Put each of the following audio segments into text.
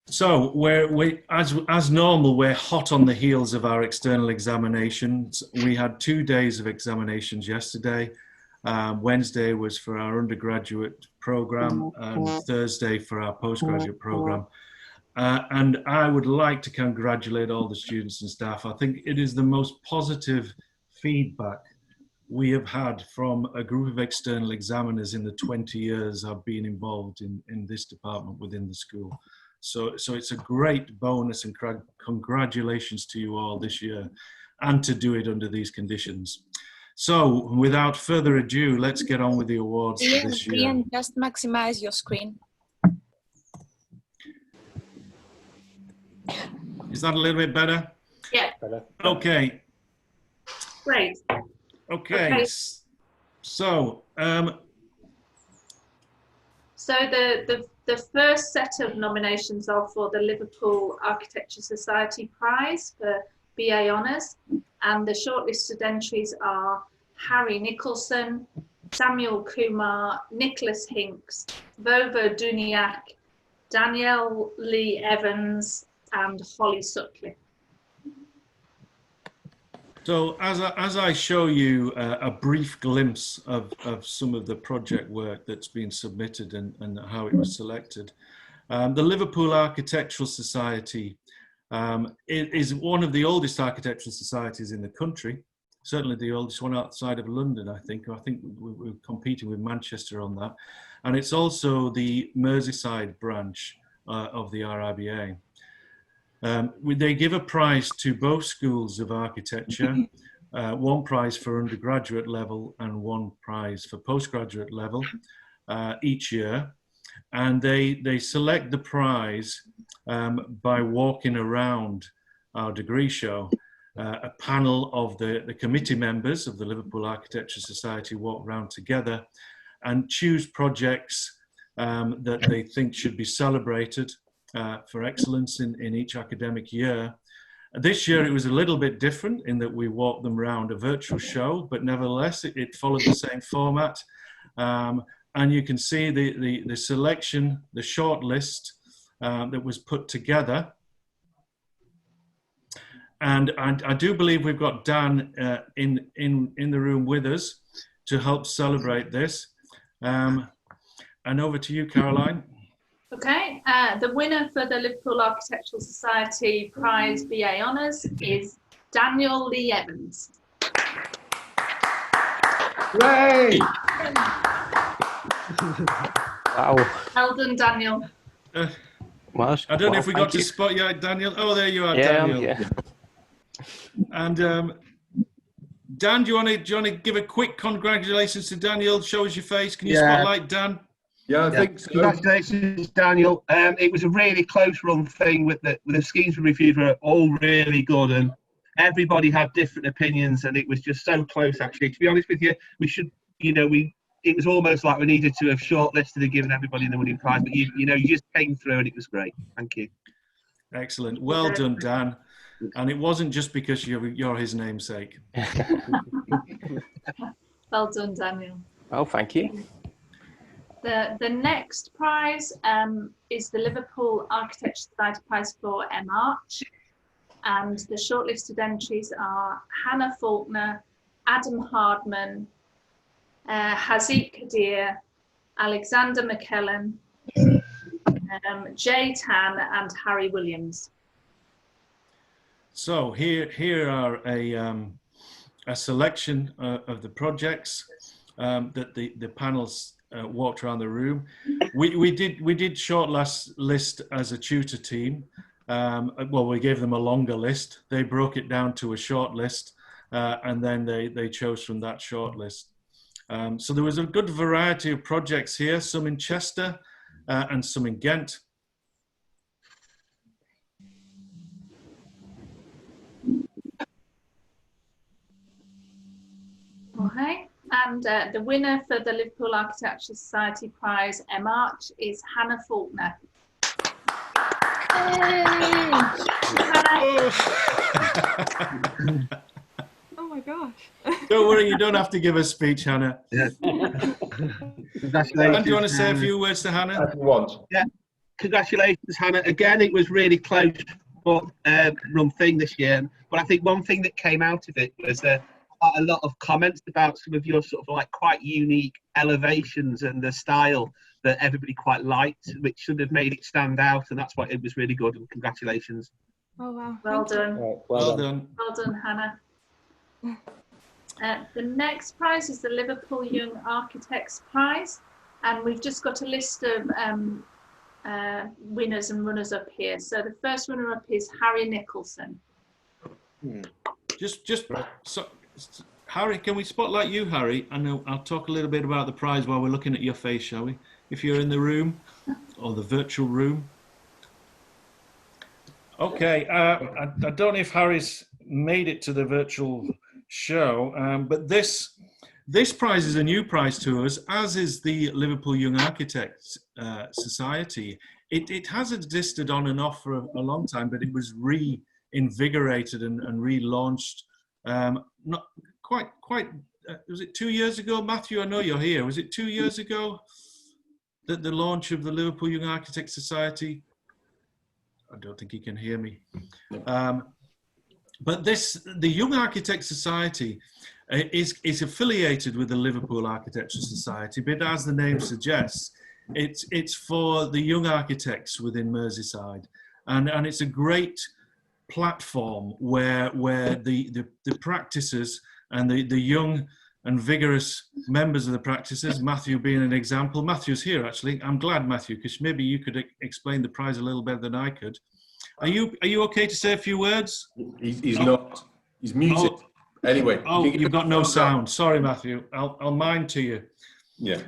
So as normal, we're hot on the heels of our external examinations. We had 2 days of examinations yesterday. Wednesday was for our undergraduate program and Thursday for our postgraduate program. And I would like to congratulate all the students and staff. I think it is the most positive feedback we have had from a group of external examiners in the 20 years I've been involved in this department within the school. So it's a great bonus, and congratulations to you all this year, and to do it under these conditions. So without further ado, let's get on with the awards for this year. Ian, just maximize your screen. Is that a little bit better? Yeah. Better. Okay. Great. Okay. So the first set of nominations are for the Liverpool Architecture Society Prize for BA Honours, and the shortlisted entries are Harry Nicholson, Samuel Kumar, Nicholas Hinks, Vovo Duniak, Danielle Lee Evans, and Holly Sutcliffe. So as I show you a brief glimpse of some of the project work that's been submitted and how it was selected, the Liverpool Architectural Society is one of the oldest architectural societies in the country, certainly the oldest one outside of London, I think. I think we're competing with Manchester on that. And it's also the Merseyside branch of the RIBA. They give a prize to both schools of architecture, one prize for undergraduate level and one prize for postgraduate level each year. And they select the prize by walking around our degree show. A panel of the committee members of the Liverpool Architecture Society walk around together and choose projects that they think should be celebrated for excellence in each academic year. This year it was a little bit different in that we walked them around a virtual show, but nevertheless it followed the same format. And you can see the selection, the short list that was put together. And I do believe we've got Dan in the room with us to help celebrate this. And over to you, Caroline. Okay, the winner for the Liverpool Architectural Society Prize BA Honours is Daniel Lee Evans. Hooray! Wow. Well done, Daniel. I don't know if we got to spot you, Daniel. Oh, there you are, Daniel. Yeah. And Dan, do you want to give a quick congratulations to Daniel? Show us your face. Can you spotlight Dan? Yeah, I think so. Congratulations, Daniel. It was a really close run thing with the schemes we reviewed were all really good, and everybody had different opinions, and it was just so close. Actually, to be honest with you, we should, it was almost like we needed to have shortlisted and given everybody the winning prize, but you just came through, and it was great. Thank you. Excellent. Well done, Dan. And it wasn't just because you're his namesake. Well done, Daniel. Oh, thank you. The next prize is the Liverpool Architecture Society Prize for March, and the shortlisted entries are Hannah Faulkner, Adam Hardman, Haziq Kadir, Alexander McKellen, Jay Tan, and Harry Williams. So here are a selection of the projects that the panels walked around the room. We did list as a tutor team. Well, we gave them a longer list. They broke it down to a short list, and then they chose from that short list. So there was a good variety of projects here, some in Chester and some in Ghent. Okay, and the winner for the Liverpool Architecture Society Prize March is Hannah Faulkner. Oh my gosh. Don't worry, you don't have to give a speech, Hannah. Yeah. Dan, do you want to say a few words to Hannah? If you want. Yeah. congratulations, Hannah. Again, it was really close, but run thing this year. But I think one thing that came out of it was a lot of comments about some of your sort of like quite unique elevations and the style that everybody quite liked, which should have made it stand out. And that's why it was really good. And congratulations. Oh wow. Well done. Right, Well done. Well done, Hannah. The next prize is the Liverpool Young Architects Prize, and we've just got a list of winners and runners-up here. So the first runner-up is Harry Nicholson. So, Harry, can we spotlight you, Harry? And I'll talk a little bit about the prize while we're looking at your face, shall we? If you're in the room or the virtual room. Okay, I don't know if Harry's made it to the virtual show, but this prize is a new prize to us, as is the Liverpool Young Architects Society. It has existed on and off for a long time, but it was reinvigorated and relaunched. Not quite. Was it 2 years ago, Matthew? I know you're here. Was it 2 years ago that the launch of the Liverpool Young Architects Society? I don't think he can hear me. But the Young Architects Society is affiliated with the Liverpool Architecture Society, but as the name suggests, it's for the young architects within Merseyside, and it's a great platform where the practices and the young and vigorous members of the practices, Matthew being an example. Matthew's here actually. I'm glad, Matthew, because maybe you could explain the prize a little better than I could. Are you okay to say a few words? He's not. He's muted. Anyway. Oh, you've got no sound. Sorry, Matthew. I'll mind to you. Yeah.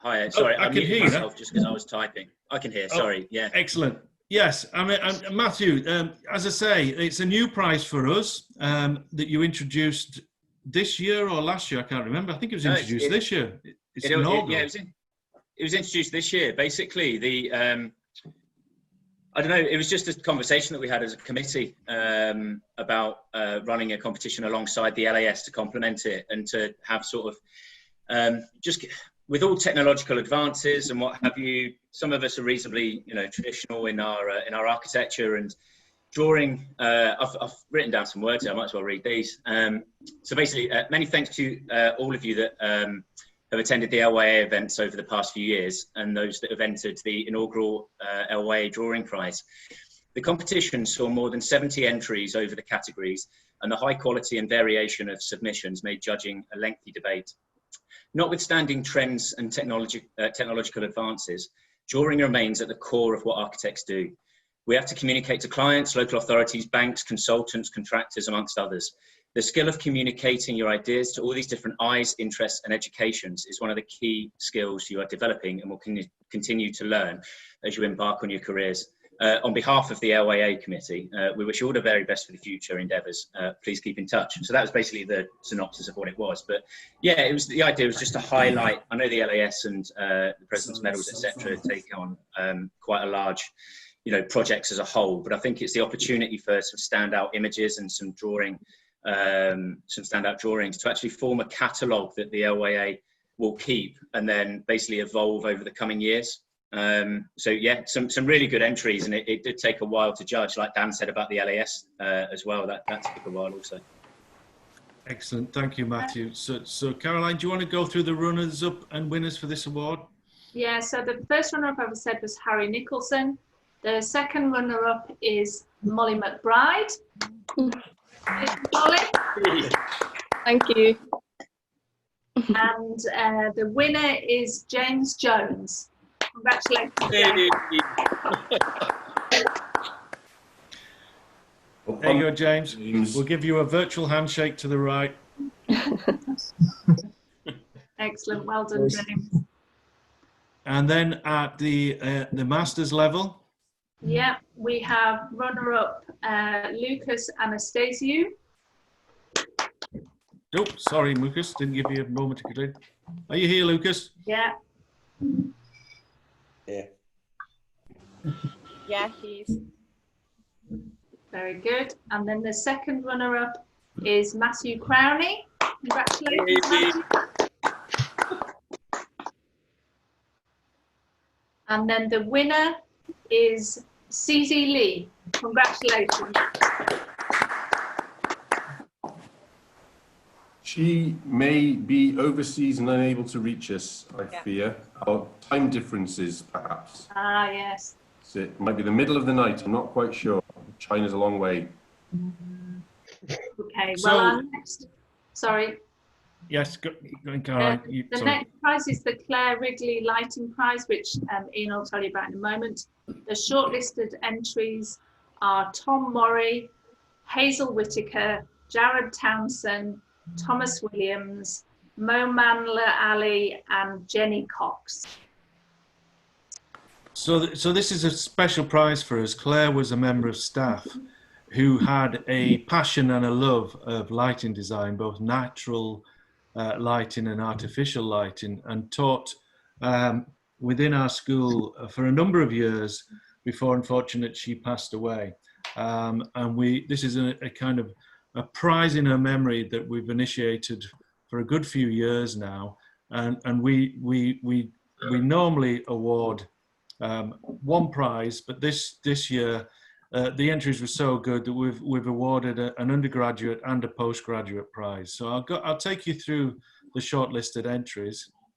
Hi, sorry, I I can muted hear myself just because I was typing. I can hear, sorry, yeah. Excellent. Yes, I mean, Matthew, as I say, it's a new prize for us that you introduced this year or last year. I can't remember. I think it was introduced this year. It was introduced this year. Basically, I don't know, it was just a conversation that we had as a committee about running a competition alongside the LAS to complement it and to have sort of just with all technological advances and what have you. Some of us are reasonably, traditional in our architecture and drawing. I've written down some words here. I might as well read these. So basically, many thanks to all of you that have attended the LYA events over the past few years and those that have entered the inaugural LYA Drawing Prize. The competition saw more than 70 entries over the categories, and the high quality and variation of submissions made judging a lengthy debate. Notwithstanding trends and technological advances, drawing remains at the core of what architects do. We have to communicate to clients, local authorities, banks, consultants, contractors, amongst others. The skill of communicating your ideas to all these different eyes, interests, and educations is one of the key skills you are developing and will continue to learn as you embark on your careers. On behalf of the LYA committee, we wish you all the very best for the future endeavours. Please keep in touch. So that was basically the synopsis of what it was. But yeah, the idea was just to highlight. I know the LAS and the President's Medals, etc., take on quite a large, projects as a whole. But I think it's the opportunity for some standout images and some standout drawings to actually form a catalogue that the LYA will keep and then basically evolve over the coming years. So yeah, some really good entries, and it did take a while to judge, like Dan said about the LAS as well. That took a while also. Excellent, thank you, Matthew. So Caroline, do you want to go through the runners-up and winners for this award? Yeah, so the first runner-up, as I said, was Harry Nicholson. The second runner-up is Molly McBride. Molly. Thank you. And the winner is James Jones. Congratulations. There you go, James. We'll give you a virtual handshake to the right. Excellent. Well done, James. And then at the masters level? Yeah, we have runner-up Lucas Anastasiou. Oh, sorry, Lucas. Didn't give you a moment to complete. Are you here, Lucas? Yeah. Yeah. Yeah, he's. Very good. And then the second runner-up is Matthew Crowney. Congratulations, Matthew. And then the winner is CZ Lee. Congratulations. She may be overseas and unable to reach us, I fear. Or time differences, perhaps. Ah, yes. So it might be the middle of the night, I'm not quite sure. China's a long way. Okay, So- well, our next, sorry. Yes, Caroline. The next prize is the Claire Wrigley Lighting Prize, which Ian will tell you about in a moment. The shortlisted entries are Tom Morey, Hazel Whitaker, Jared Townsend, Thomas Williams, Mo Manla Ali, and Jenny Cox. So this is a special prize for us. Claire was a member of staff who had a passion and a love of lighting design, both natural lighting and artificial lighting, and taught within our school for a number of years before, unfortunately, she passed away. And this is a kind of a prize in her memory that we've initiated for a good few years now, and we normally award one prize, but this year the entries were so good that we've awarded an undergraduate and a postgraduate prize. So I'll take you through the shortlisted entries.